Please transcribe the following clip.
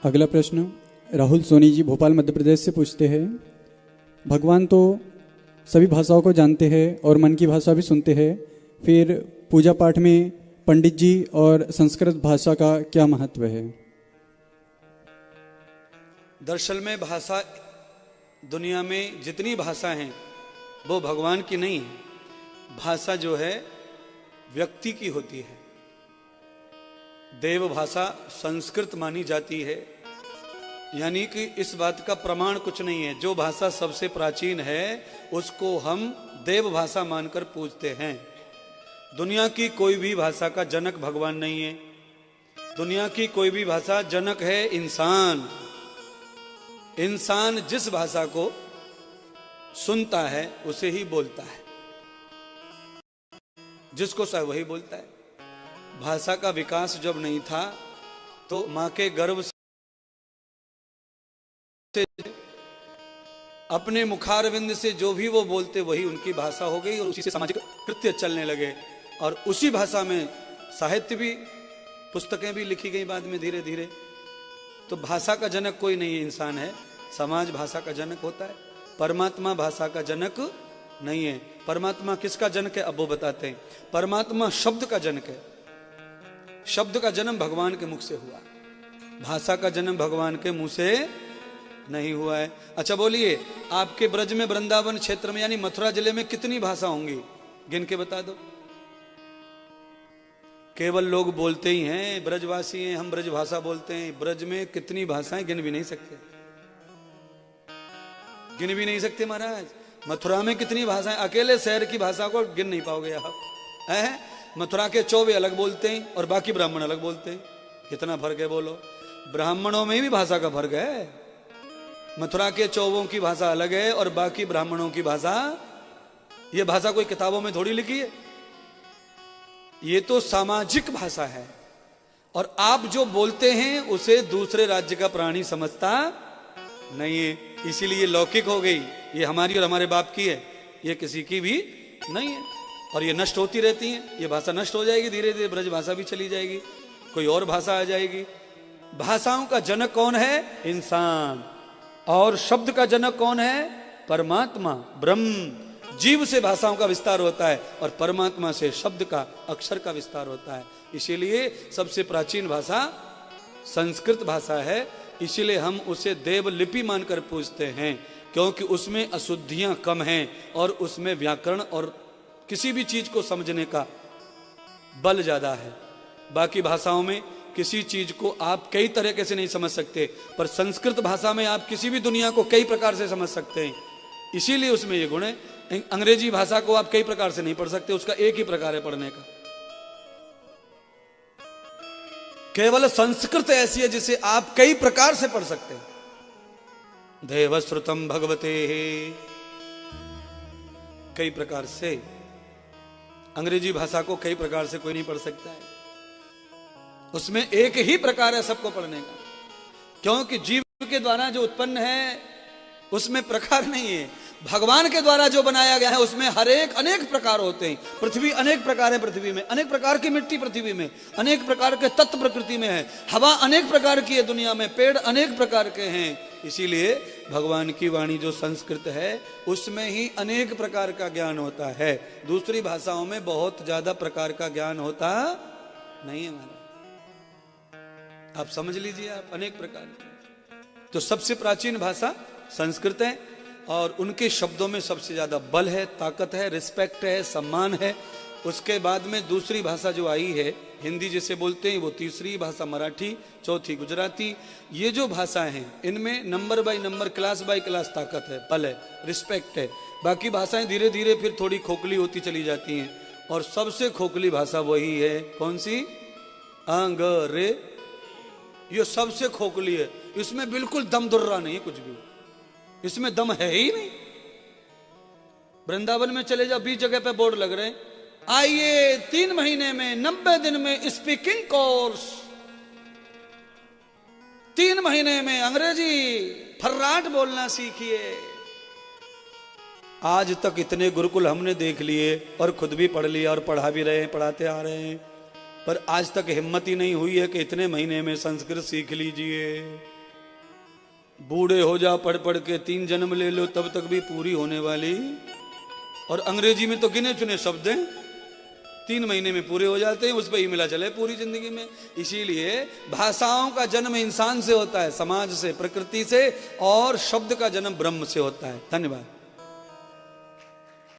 अगला प्रश्न राहुल सोनी जी भोपाल मध्य प्रदेश से पूछते हैं, भगवान तो सभी भाषाओं को जानते हैं और मन की भाषा भी सुनते हैं, फिर पूजा पाठ में पंडित जी और संस्कृत भाषा का क्या महत्व है? दरअसल में भाषा, दुनिया में जितनी भाषा हैं वो भगवान की नहीं है। भाषा जो है व्यक्ति की होती है। देव भाषा संस्कृत मानी जाती है, यानी कि इस बात का प्रमाण कुछ नहीं है। जो भाषा सबसे प्राचीन है उसको हम देव भाषा मानकर पूजते हैं। दुनिया की कोई भी भाषा का जनक भगवान नहीं है। दुनिया की कोई भी भाषा जनक है इंसान। इंसान जिस भाषा को सुनता है उसे ही बोलता है, जिसको चाहे वही बोलता है। भाषा का विकास जब नहीं था तो मां के गर्भ से अपने मुखारविंद से जो भी वो बोलते वही उनकी भाषा हो गई और उसी से सामाजिक कृत्य चलने लगे और उसी भाषा में साहित्य भी, पुस्तकें भी लिखी गई बाद में धीरे धीरे। तो भाषा का जनक कोई नहीं है, इंसान है। समाज भाषा का जनक होता है, परमात्मा भाषा का जनक नहीं है। परमात्मा किसका जनक है अब वो बताते हैं। परमात्मा शब्द का जनक है। शब्द का जन्म भगवान के मुख से हुआ, भाषा का जन्म भगवान के मुंह से नहीं हुआ है। अच्छा बोलिए, आपके ब्रज में, वृंदावन क्षेत्र में यानी मथुरा जिले में कितनी भाषा होंगी, गिन के बता दो। केवल लोग बोलते ही हैं, ब्रजवासी हैं, हम ब्रज भाषा बोलते हैं। ब्रज में कितनी भाषाएं गिन भी नहीं सकते, गिन भी नहीं सकते महाराज। मथुरा में कितनी भाषाएं, अकेले शहर की भाषा को गिन नहीं पाओगे आप। है मथुरा के चौबे अलग बोलते हैं और बाकी ब्राह्मण अलग बोलते हैं। कितना फर्क है बोलो। ब्राह्मणों में भी भाषा का फर्क है। मथुरा के चौबों की भाषा अलग है और बाकी ब्राह्मणों की भाषा, ये भाषा कोई किताबों में थोड़ी लिखी है, ये तो सामाजिक भाषा है। और आप जो बोलते हैं उसे दूसरे राज्य का प्राणी समझता नहीं है, इसीलिए लौकिक हो गई। ये हमारी और हमारे बाप की है, ये किसी की भी नहीं है। और ये नष्ट होती रहती है। ये भाषा नष्ट हो जाएगी धीरे धीरे, ब्रज भाषा भी चली जाएगी, कोई और भाषा आ जाएगी। भाषाओं का जनक कौन है? इंसान। और शब्द का जनक कौन है? परमात्मा, ब्रह्म। जीव से भाषाओं का विस्तार होता है और परमात्मा से शब्द का, अक्षर का विस्तार होता है। इसीलिए सबसे प्राचीन भाषा संस्कृत भाषा है। इसीलिए हम उसे देवलिपि मानकर पूजते हैं, क्योंकि उसमें अशुद्धियां कम हैं और उसमें व्याकरण और किसी भी चीज को समझने का बल ज्यादा है। बाकी भाषाओं में किसी चीज को आप कई तरीके से नहीं समझ सकते, पर संस्कृत भाषा में आप किसी भी दुनिया को कई प्रकार से समझ सकते हैं। इसीलिए उसमें ये गुण है। अंग्रेजी भाषा को आप कई प्रकार से नहीं पढ़ सकते, उसका एक ही प्रकार है पढ़ने का। केवल संस्कृत ऐसी है जिसे आप कई प्रकार से पढ़ सकते हैं। देवश्रुतम भगवते, कई प्रकार से। अंग्रेजी भाषा को कई प्रकार से कोई नहीं पढ़ सकता है। उसमें एक ही प्रकार है सबको पढ़ने का, क्योंकि जीव के द्वारा जो उत्पन्न है उसमें प्रकार नहीं है। भगवान के द्वारा जो बनाया गया है उसमें हर एक अनेक प्रकार होते हैं। पृथ्वी अनेक प्रकार है, पृथ्वी में अनेक प्रकार की मिट्टी, पृथ्वी में अनेक प्रकार के तत्व प्रकृति में है। हवा अनेक प्रकार की है दुनिया में, पेड़ अनेक प्रकार के हैं। इसीलिए भगवान की वाणी जो संस्कृत है उसमें ही अनेक प्रकार का ज्ञान होता है। दूसरी भाषाओं में बहुत ज्यादा प्रकार का ज्ञान होता नहीं है महाराज। आप समझ लीजिए, आप अनेक प्रकार की। तो सबसे प्राचीन भाषा संस्कृत है और उनके शब्दों में सबसे ज्यादा बल है, ताकत है, रिस्पेक्ट है, सम्मान है। उसके बाद में दूसरी भाषा जो आई है, हिंदी जिसे बोलते हैं, वो तीसरी भाषा मराठी, चौथी गुजराती। ये जो भाषाएं हैं इनमें number by number, class by class ताकत है, बल है, रिस्पेक्ट है। बाकी भाषाएं धीरे धीरे फिर थोड़ी खोखली होती चली जाती हैं और सबसे खोखली भाषा वही है। कौन सी? अंग्रे। ये सबसे खोखली है, इसमें बिल्कुल दम दुर्रा नहीं है, कुछ भी इसमें दम है ही नहीं। वृंदावन में चले जाओ, 20 जगह पे बोर्ड लग रहे हैं, आइए 3 महीने में 90 दिन में स्पीकिंग कोर्स, 3 महीने में अंग्रेजी फर्राट बोलना सीखिए। आज तक इतने गुरुकुल हमने देख लिए और खुद भी पढ़ लिया और पढ़ा भी रहे हैं, पढ़ाते आ रहे हैं। पर आज तक हिम्मत ही नहीं हुई है कि इतने महीने में संस्कृत सीख लीजिए। बूढ़े हो जा पढ़ पढ़ के 3 जन्म ले लो तब तक भी पूरी होने वाली, और अंग्रेजी में तो गिने चुने शब्द हैं 3 महीने में पूरे हो जाते हैं, उस पर ही मिला चले पूरी जिंदगी में। इसीलिए भाषाओं का जन्म इंसान से होता है, समाज से, प्रकृति से, और शब्द का जन्म ब्रह्म से होता है। धन्यवाद।